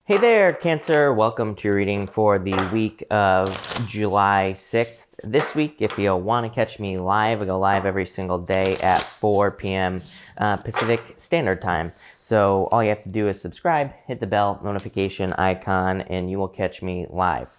Hey there, Cancer. Welcome to your reading for the week of July 6th. This week, if you want to catch me live, I go live every single day at 4 p.m. Pacific Standard Time. So all you have to do is subscribe, hit the bell notification icon, and you will catch me live.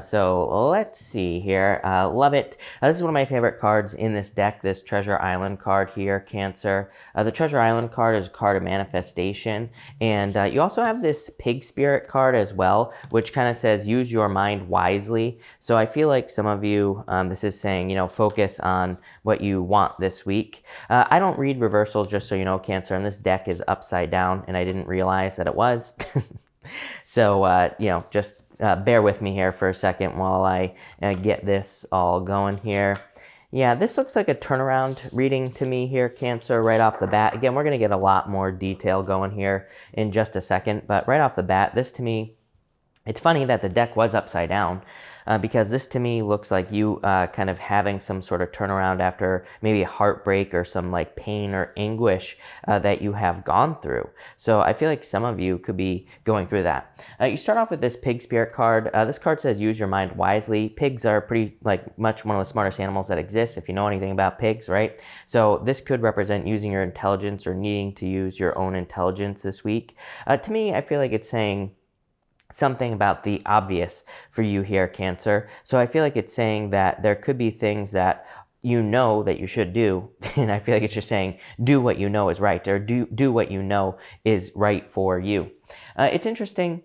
So let's see here. Love it. This is one of my favorite cards in this deck, this Treasure Island card here, Cancer. The Treasure Island card is a card of manifestation. And you also have this Pig Spirit card as well, which kind of says use your mind wisely. So I feel like some of you, this is saying, focus on what you want this week. I don't read reversals, just so you know, Cancer, and this deck is upside down, and I didn't realize that it was. So, just bear with me here for a second while I get this all going here. Yeah, this looks like a turnaround reading to me here, Cancer, right off the bat. Again, we're going to get a lot more detail going here in just a second, but right off the bat, this to me, it's funny that the deck was upside down. Because this to me looks like you kind of having some sort of turnaround after maybe a heartbreak or some like pain or anguish that you have gone through. So I feel like some of you could be going through that. You start off with this Pig Spirit card. This card says use your mind wisely. Pigs are pretty much one of the smartest animals that exists if you know anything about pigs, right? So this could represent using your intelligence or needing to use your own intelligence this week. To me, I feel like it's saying something about the obvious for you here, Cancer. So I feel like it's saying that there could be things that you know that you should do, and I feel like it's just saying do what you know is right, or do what you know is right for you. It's interesting.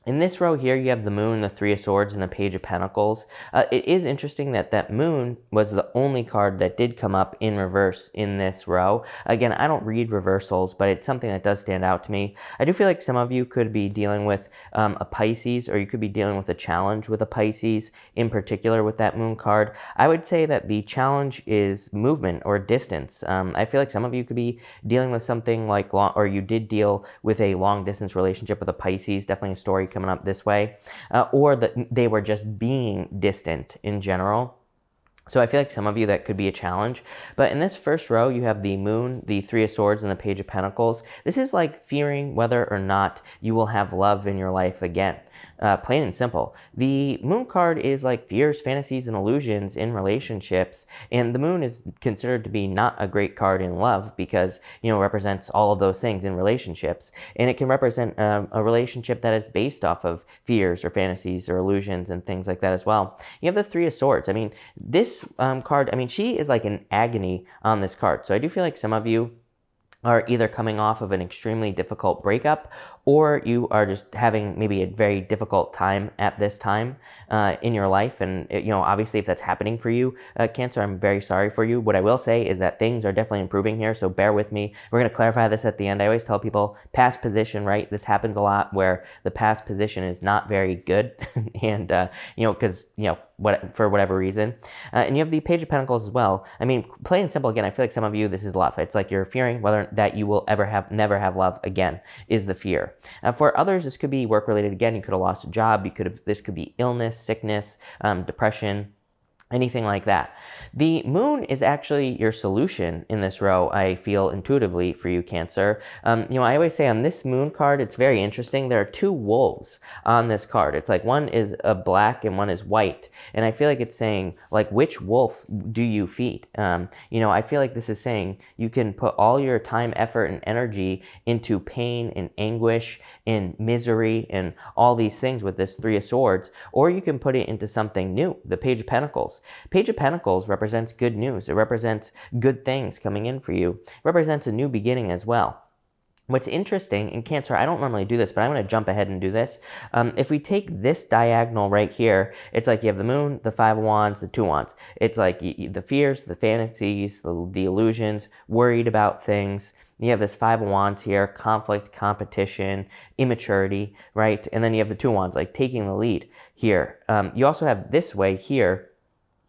In this row here, you have the Moon, the Three of Swords, and the Page of Pentacles. It is interesting that that Moon was the only card that did come up in reverse in this row. Again, I don't read reversals, but it's something that does stand out to me. I do feel like some of you could be dealing with a Pisces, or you could be dealing with a challenge with a Pisces, in particular with that Moon card. I would say that the challenge is movement or distance. I feel like some of you could be dealing with something like or you did deal with a long-distance relationship with a Pisces, definitely a story coming up this way, or that they were just being distant in general. So I feel like some of you that could be a challenge. But in this first row, you have the Moon, the Three of Swords, and the Page of Pentacles. This is like fearing whether or not you will have love in your life again. Plain and simple. The Moon card is like fears, fantasies, and illusions in relationships. And the Moon is considered to be not a great card in love because, it represents all of those things in relationships. And it can represent a relationship that is based off of fears or fantasies or illusions and things like that as well. You have the Three of Swords. I mean, this card, she is like in agony on this card. So I do feel like some of you are either coming off of an extremely difficult breakup, or you are just having maybe a very difficult time at this time in your life. And, obviously if that's happening for you, Cancer, I'm very sorry for you. What I will say is that things are definitely improving here, so bear with me. We're going to clarify this at the end. I always tell people past position, right? This happens a lot where the past position is not very good and, because, for whatever reason. And you have the Page of Pentacles as well. Plain and simple, again, I feel like some of you, this is love. It's like you're fearing whether that you will never have love again is the fear. For others, this could be work-related. Again, you could have lost a job. This could be illness, sickness, depression, anything like that. The Moon is actually your solution in this row, I feel intuitively for you, Cancer. I always say on this Moon card, it's very interesting. There are two wolves on this card. It's like one is black and one is white. And I feel like it's saying, like, which wolf do you feed? I feel like this is saying you can put all your time, effort, and energy into pain and anguish and misery and all these things with this Three of Swords, or you can put it into something new, the Page of Pentacles. Page of Pentacles represents good news. It represents good things coming in for you. It represents a new beginning as well. What's interesting in Cancer, I don't normally do this, but I'm going to jump ahead and do this. If we take this diagonal right here, it's like you have the Moon, the Five of Wands, the Two of Wands. It's like the fears, the fantasies, the illusions, worried about things. You have this Five of Wands here, conflict, competition, immaturity, right? And then you have the Two of Wands, like taking the lead here. You also have this way here,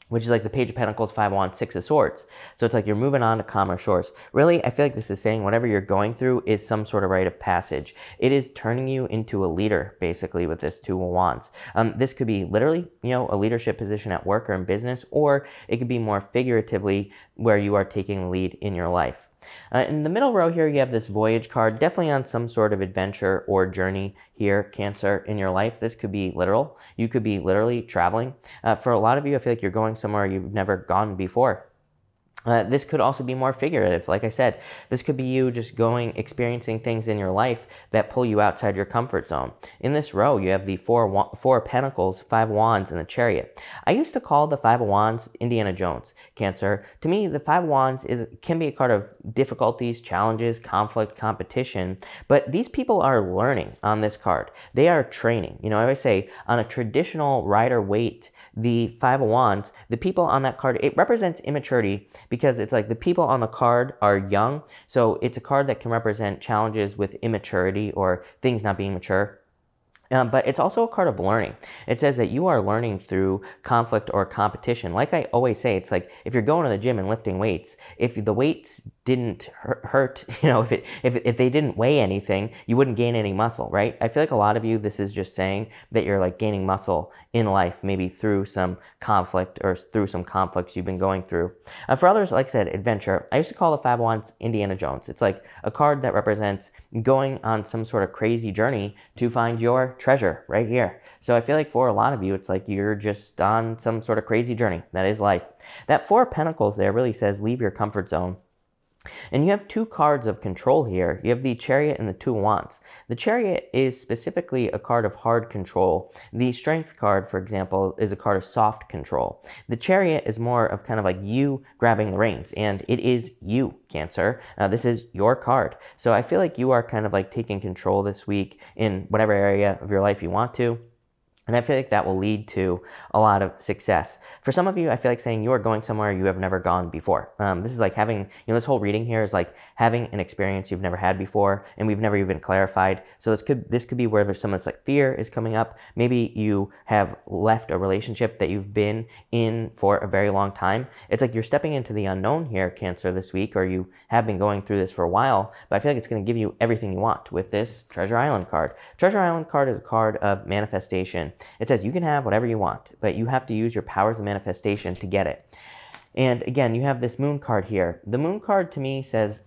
which is like the Page of Pentacles, Five of Wands, Six of Swords. So it's like you're moving on to calmer shores. Really, I feel like this is saying whatever you're going through is some sort of rite of passage. It is turning you into a leader, basically, with this Two of Wands. This could be literally, a leadership position at work or in business, or it could be more figuratively where you are taking the lead in your life. In the middle row here, you have this voyage card, definitely on some sort of adventure or journey here, Cancer, in your life. This could be literal. You could be literally traveling. For a lot of you, I feel like you're going somewhere you've never gone before. This could also be more figurative. Like I said, this could be you just going, experiencing things in your life that pull you outside your comfort zone. In this row, you have the four Pentacles, 5 Wands, and the Chariot. I used to call the 5 of Wands Indiana Jones, Cancer. To me, the 5 of Wands can be a card of difficulties, challenges, conflict, competition, but these people are learning on this card. They are training. You know, I always say, on a traditional Rider-Waite, the 5 of Wands, the people on that card, it represents immaturity, because it's like the people on the card are young. So it's a card that can represent challenges with immaturity or things not being mature. But it's also a card of learning. It says that you are learning through conflict or competition. Like I always say, it's like if you're going to the gym and lifting weights, if the weights didn't hurt, you know, if they didn't weigh anything, you wouldn't gain any muscle, right? I feel like a lot of you, this is just saying that you're like gaining muscle in life, maybe through some conflict or through some conflicts you've been going through. For others, like I said, adventure. I used to call the 5 of Wands Indiana Jones. It's like a card that represents going on some sort of crazy journey to find your treasure right here. So I feel like for a lot of you, it's like you're just on some sort of crazy journey. That is life. That 4 of Pentacles there really says leave your comfort zone. And you have 2 cards of control here. You have the Chariot and the 2 of Wands. The Chariot is specifically a card of hard control. The Strength card, for example, is a card of soft control. The Chariot is more of kind of like you grabbing the reins, and it is you, Cancer. This is your card. So I feel like you are kind of like taking control this week in whatever area of your life you want to. And I feel like that will lead to a lot of success. For some of you, I feel like saying you are going somewhere you have never gone before. This is like having, you know, this whole reading here is like having an experience you've never had before, and we've never even clarified. So this could be where there's some that's like fear is coming up. Maybe you have left a relationship that you've been in for a very long time. It's like you're stepping into the unknown here, Cancer, this week, or you have been going through this for a while, but I feel like it's going to give you everything you want with this Treasure Island card. Treasure Island card is a card of manifestation. It says you can have whatever you want, but you have to use your powers of manifestation to get it. And again, you have this Moon card here. The Moon card to me says,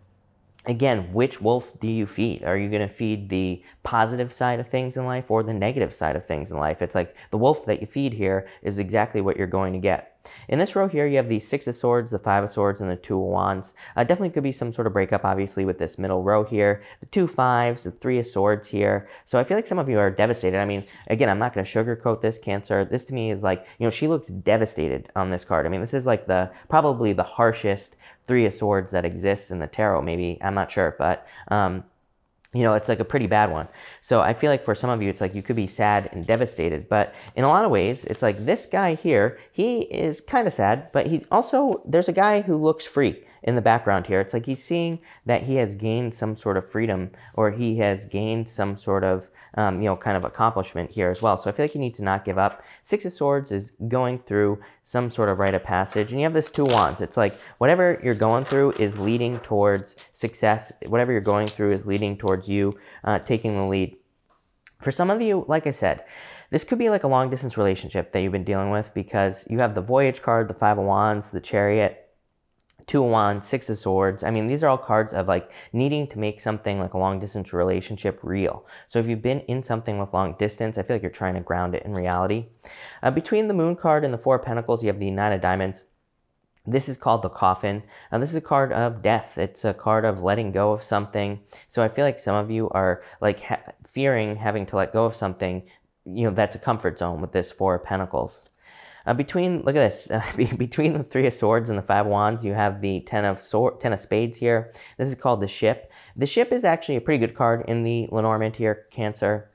again, which wolf do you feed? Are you going to feed the positive side of things in life or the negative side of things in life? It's like the wolf that you feed here is exactly what you're going to get. In this row here, you have the 6 of Swords, the 5 of Swords, and the 2 of Wands. Definitely could be some sort of breakup, obviously, with this middle row here. The 2 5s, the 3 of Swords here. So I feel like some of you are devastated. I mean, again, I'm not going to sugarcoat this, Cancer. This to me is like, you know, she looks devastated on this card. I mean, this is like probably the harshest 3 of Swords that exists in the tarot, maybe. I'm not sure, but you know, it's like a pretty bad one. So I feel like for some of you, it's like you could be sad and devastated. But in a lot of ways, it's like this guy here, he is kind of sad, but he's also, there's a guy who looks free in the background here. It's like he's seeing that he has gained some sort of freedom, or he has gained some sort of, you know, kind of accomplishment here as well. So I feel like you need to not give up. 6 of Swords is going through some sort of rite of passage. And you have this 2 Wands. It's like whatever you're going through is leading towards success. Whatever you're going through is leading towards you taking the lead. For some of you, like I said, this could be like a long distance relationship that you've been dealing with, because you have the Voyage card, the 5 of Wands, the Chariot, 2 of Wands, 6 of Swords. I mean, these are all cards of like needing to make something like a long distance relationship real. So if you've been in something with long distance, I feel like you're trying to ground it in reality. Between the Moon card and the 4 of Pentacles, you have the 9 of Diamonds. This is called the Coffin. This is a card of death. It's a card of letting go of something. So I feel like some of you are like fearing having to let go of something, you know, that's a comfort zone with this 4 of Pentacles. Look at this, between the 3 of Swords and the 5 of Wands, you have the 10 of Spades here. This is called the Ship. The Ship is actually a pretty good card in the Lenormand here, Cancer.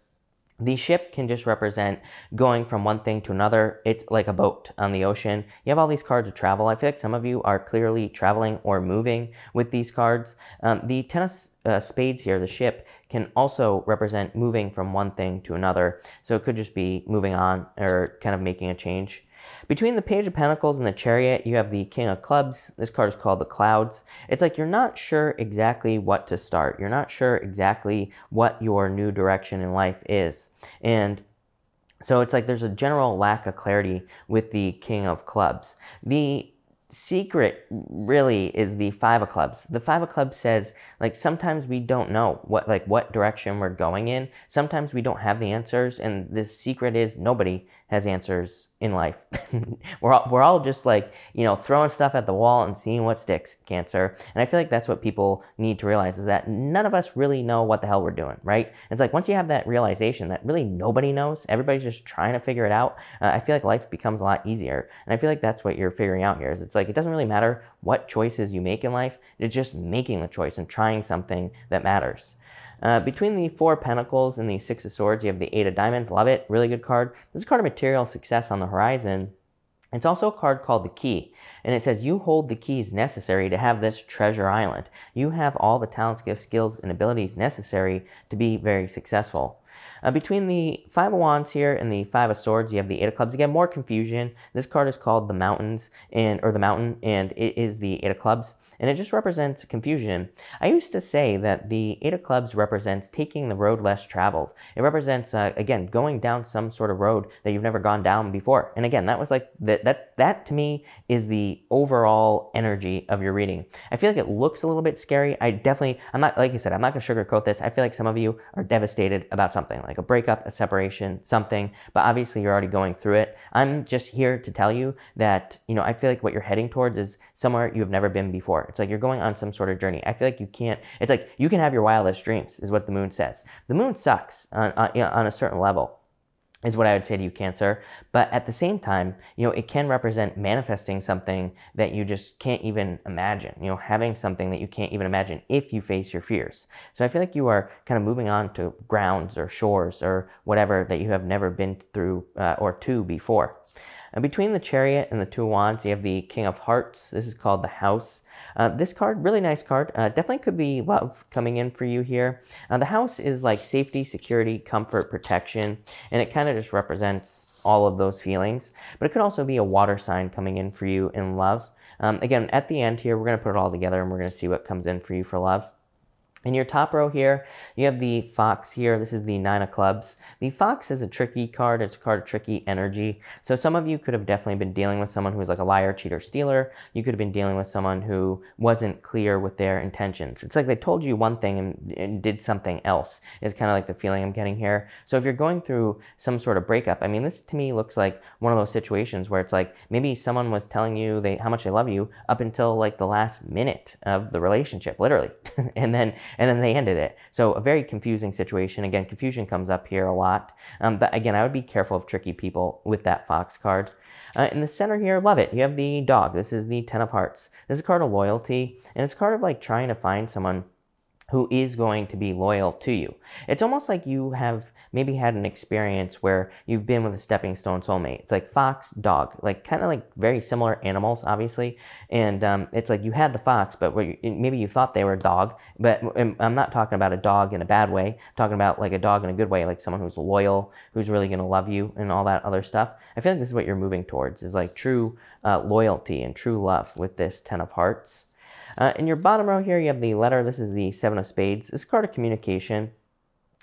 The ship can just represent going from one thing to another. It's like a boat on the ocean. You have all these cards of travel. I feel like some of you are clearly traveling or moving with these cards. The 10 of Spades here, the ship, can also represent moving from one thing to another. So it could just be moving on or kind of making a change. Between the Page of Pentacles and the Chariot, you have the King of Clubs. This card is called the Clouds. It's like you're not sure exactly what to start. You're not sure exactly what your new direction in life is. And so it's like there's a general lack of clarity with the King of Clubs. The secret really is the Five of Clubs. The Five of Clubs says, like, sometimes we don't know what direction we're going in. Sometimes we don't have the answers, and the secret is nobody has answers in life. we're all just like, throwing stuff at the wall and seeing what sticks, Cancer. And I feel like that's what people need to realize, is that none of us really know what the hell we're doing, right? It's like, once you have that realization that really nobody knows, everybody's just trying to figure it out, I feel like life becomes a lot easier. And I feel like that's what you're figuring out here, is it's like, it doesn't really matter what choices you make in life. It's just making the choice and trying something that matters. Between the Four of Pentacles and the Six of Swords, you have the Eight of Diamonds. Love it. Really good card. This is a card of material success on the horizon. It's also a card called the Key, and it says you hold the keys necessary to have this treasure island. You have all the talents, gifts, skills, and abilities necessary to be very successful. Between the Five of Wands here and the Five of Swords, you have the Eight of Clubs. Again, more confusion. This card is called the Mountain, and it is the Eight of Clubs, and it just represents confusion. I used to say that the Eight of Clubs represents taking the road less traveled. It represents, again, going down some sort of road that you've never gone down before. And again, that was like, that to me is the overall energy of your reading. I feel like it looks a little bit scary. I'm not, like I said, I'm not going to sugarcoat this. I feel like some of you are devastated about something, like a breakup, a separation, something, but obviously you're already going through it. I'm just here to tell you that, I feel like what you're heading towards is somewhere you've never been before. It's like you're going on some sort of journey. I feel like it's like you can have your wildest dreams, is what the moon says. The moon sucks on a certain level, is what I would say to you, Cancer. But at the same time, it can represent manifesting something that you just can't even imagine, having something that you can't even imagine if you face your fears. So I feel like you are kind of moving on to grounds or shores or whatever that you have never been through or to before. And between the Chariot and the Two of Wands, you have the King of Hearts. This is called the House. This card, really nice card. Definitely could be love coming in for you here. The House is like safety, security, comfort, protection, and it kind of just represents all of those feelings. But it could also be a water sign coming in for you in love. Again, at the end here, we're going to put it all together and we're going to see what comes in for you for love. In your top row here, you have the Fox here. This is the Nine of Clubs. The Fox is a tricky card. It's a card of tricky energy. So some of you could have definitely been dealing with someone who was like a liar, cheater, stealer. You could have been dealing with someone who wasn't clear with their intentions. It's like they told you one thing and did something else, is kind of like the feeling I'm getting here. So if you're going through some sort of breakup, I mean, this to me looks like one of those situations where it's like maybe someone was telling you how much they love you up until like the last minute of the relationship, literally. and then they ended it. So a very confusing situation. Again, confusion comes up here a lot. But again, I would be careful of tricky people with that Fox card. In the center here, love it. You have the Dog. This is the Ten of Hearts. This is a card of loyalty. And it's a card of like trying to find someone who is going to be loyal to you. It's almost like you have maybe had an experience where you've been with a stepping stone soulmate. It's like fox, dog, like kind of like very similar animals, obviously. And it's like you had the fox, but maybe you thought they were a dog. But I'm not talking about a dog in a bad way. I'm talking about like a dog in a good way, like someone who's loyal, who's really going to love you and all that other stuff. I feel like this is what you're moving towards, is like true loyalty and true love with this Ten of Hearts. In your bottom row here, you have the letter. This is the Seven of Spades. This is a card of communication,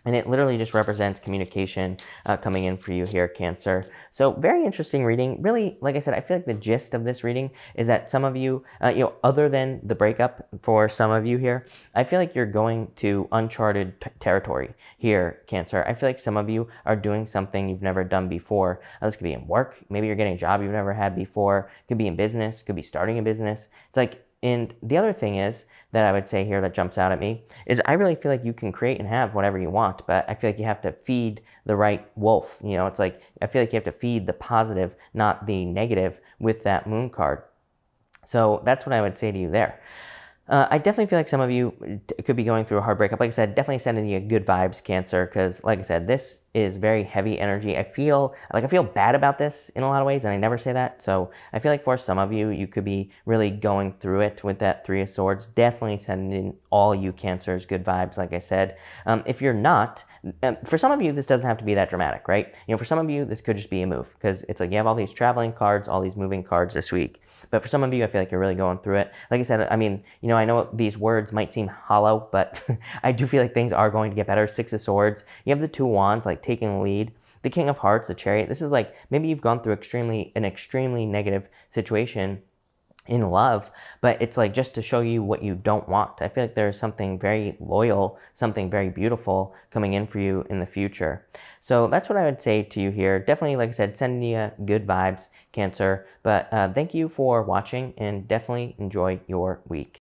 and it literally just represents communication coming in for you here, Cancer. So very interesting reading. Really, like I said, I feel like the gist of this reading is that some of you, other than the breakup for some of you here, I feel like you're going to uncharted territory here, Cancer. I feel like some of you are doing something you've never done before. This could be in work. Maybe you're getting a job you've never had before. It could be in business. Could be starting a business. It's like, and the other thing is that I would say here that jumps out at me is I really feel like you can create and have whatever you want, but I feel like you have to feed the right wolf. It's like I feel like you have to feed the positive, not the negative, with that moon card. So that's what I would say to you there. I definitely feel like some of you could be going through a hard breakup. Like I said, definitely sending you good vibes, Cancer, because like I said, this is very heavy energy. I feel bad about this in a lot of ways, and I never say that. So I feel like for some of you, you could be really going through it with that Three of Swords. Definitely sending all you Cancers good vibes, like I said. If you're not, for some of you, this doesn't have to be that dramatic, right? For some of you, this could just be a move, because it's like you have all these traveling cards, all these moving cards this week. But for some of you, I feel like you're really going through it. Like I said, I mean, I know these words might seem hollow, but I do feel like things are going to get better. Six of Swords. You have the Two of Wands, like taking the lead. The King of Hearts, the Chariot. This is like maybe you've gone through an extremely negative situation, in love, but it's like just to show you what you don't want. I feel like there's something very loyal, something very beautiful coming in for you in the future. So that's what I would say to you here. Definitely, like I said, sending you good vibes, Cancer. But thank you for watching, and definitely enjoy your week.